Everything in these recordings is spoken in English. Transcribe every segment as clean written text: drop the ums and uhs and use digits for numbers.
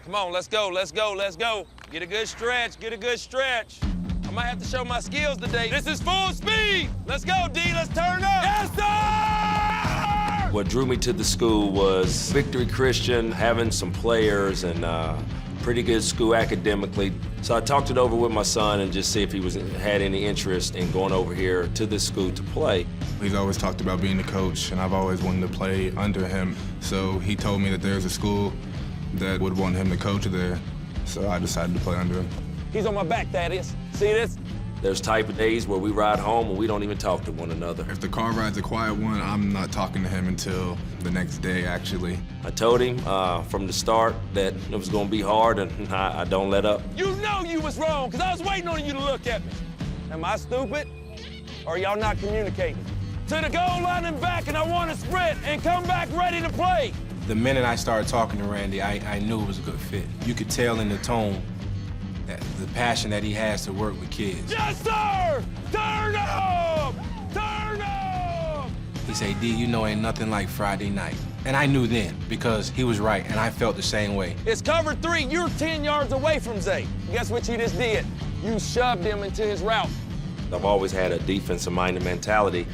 Come on, let's go, let's go, let's go. Get a good stretch, get a good stretch. I might have to show my skills today. This is full speed. Let's go, D, let's turn up. Yes, sir! What drew me to the school was Victory Christian, having some players and pretty good school academically. So I talked it over with my son and just see if he had any interest in going over here to this school to play. He's always talked about being the coach, and I've always wanted to play under him. So he told me that there's a school that would want him to coach there. So I decided to play under him. He's on my back, Thaddeus. See this? There's type of days where we ride home and we don't even talk to one another. If the car ride's a quiet one, I'm not talking to him until the next day, actually. I told him from the start that it was gonna be hard and I don't let up. You know you was wrong, because I was waiting on you to look at me. Am I stupid? Or y'all not communicating? To the goal line and back, and I want to sprint and come back ready to play. The minute I started talking to Randy, I knew it was a good fit. You could tell in the tone that the passion that he has to work with kids. Yes, sir! Turn up! Turn up! He said, D, you know ain't nothing like Friday night. And I knew then, because he was right, and I felt the same way. It's cover 3. You're 10 yards away from Zay. Guess what you just did? You shoved him into his route. I've always had a defensive-minded mentality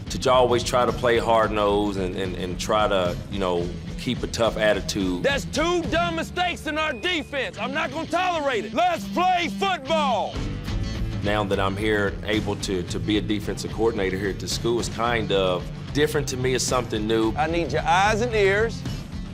to always try to play hard-nosed and try to, you know, keep a tough attitude. That's 2 dumb mistakes in our defense. I'm not gonna tolerate it. Let's play football. Now that I'm here, able to be a defensive coordinator here at the school, is kind of different to me. It's something new. I need your eyes and ears,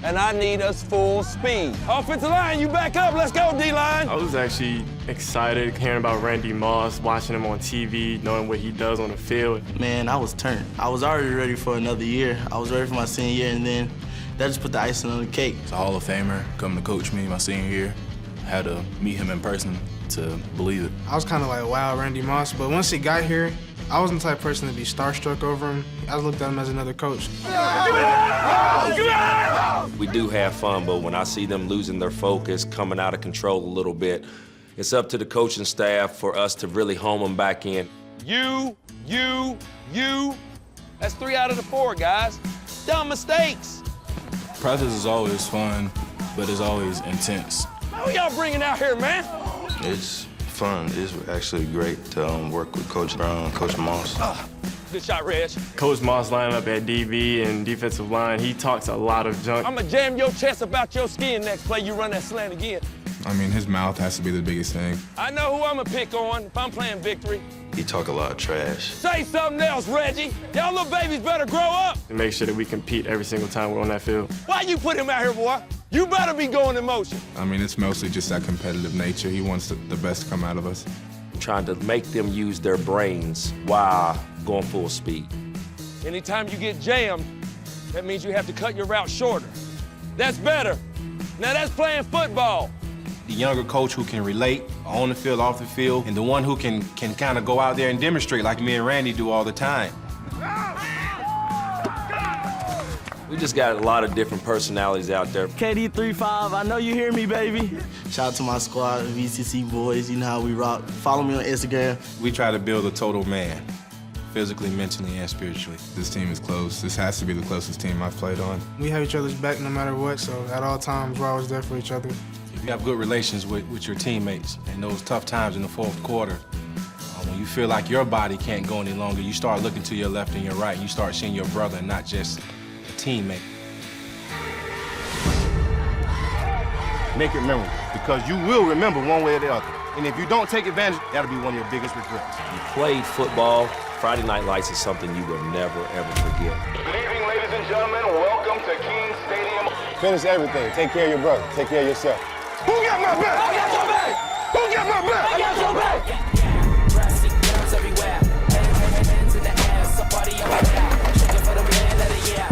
and I need us full speed. Offensive line, you back up. Let's go, D-line. I was actually excited hearing about Randy Moss, watching him on TV, knowing what he does on the field. Man, I was turned. I was already ready for another year. I was ready for my senior year, and then that just put the icing on the cake. He's a Hall of Famer, come to coach me my senior year. I had to meet him in person to believe it. I was kind of like, wow, Randy Moss, but once he got here, I wasn't the type of person to be starstruck over him. I looked at him as another coach. We do have fun, but when I see them losing their focus, coming out of control a little bit, it's up to the coaching staff for us to really home them back in. You. That's 3 out of the 4, guys. Dumb mistakes. Practice is always fun, but it's always intense. Who y'all bringing out here, man? It's fun. It's actually great to work with Coach Brown, Coach Moss. Good shot, Reg. Coach Moss lined up at DB and defensive line. He talks a lot of junk. I'ma jam your chest about your skin next play you run that slant again. I mean, his mouth has to be the biggest thing. I know who I'ma pick on if I'm playing Victory. He talk a lot of trash. Say something else, Reggie. Y'all little babies better grow up. To make sure that we compete every single time we're on that field. Why you put him out here, boy? You better be going in motion. I mean, it's mostly just that competitive nature. He wants the best to come out of us. I'm trying to make them use their brains while going full speed. Anytime you get jammed, that means you have to cut your route shorter. That's better. Now that's playing football. The younger coach who can relate on the field, off the field, and the one who can kind of go out there and demonstrate like me and Randy do all the time. We just got a lot of different personalities out there. KD35, I know you hear me, baby. Shout out to my squad, VCC boys. You know how we rock. Follow me on Instagram. We try to build a total man, physically, mentally, and spiritually. This team is close. This has to be the closest team I've played on. We have each other's back no matter what, so at all times, we're always there for each other. If you have good relations with your teammtes in those tough times in the fourth quarter, when you feel like your body can't go any longer, you start looking to your left and your right. You start seeing your brother, not just a teammate. Make it memorable, because you will remember one way or the other. And if you don't take advantage, that'll be one of your biggest regrets. You played football. Friday Night Lights is something you will never, ever forget. Good evening, ladies and gentlemen. Welcome to King Stadium. Finish everything. Take care of your brother. Take care of yourself. Who got my back? I got your back. Who got my back? I got your back. Drastic girls everywhere. Hands in the air, somebody over there. Shaking for the man of the year.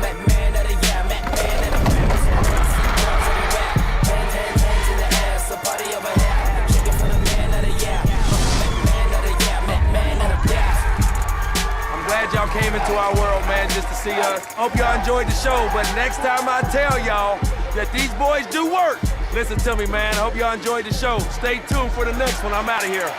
Man of the year, man of the year. Drastic girls everywhere. Hands in the air, somebody over here. Shaking for the man of the year. Man of the year, man of the year. I'm glad y'all came into our world, man, just to see us. Hope y'all enjoyed the show, but next time I tell y'all that these boys do work. Listen to me, man. I hope y'all enjoyed the show. Stay tuned for the next one. I'm out of here.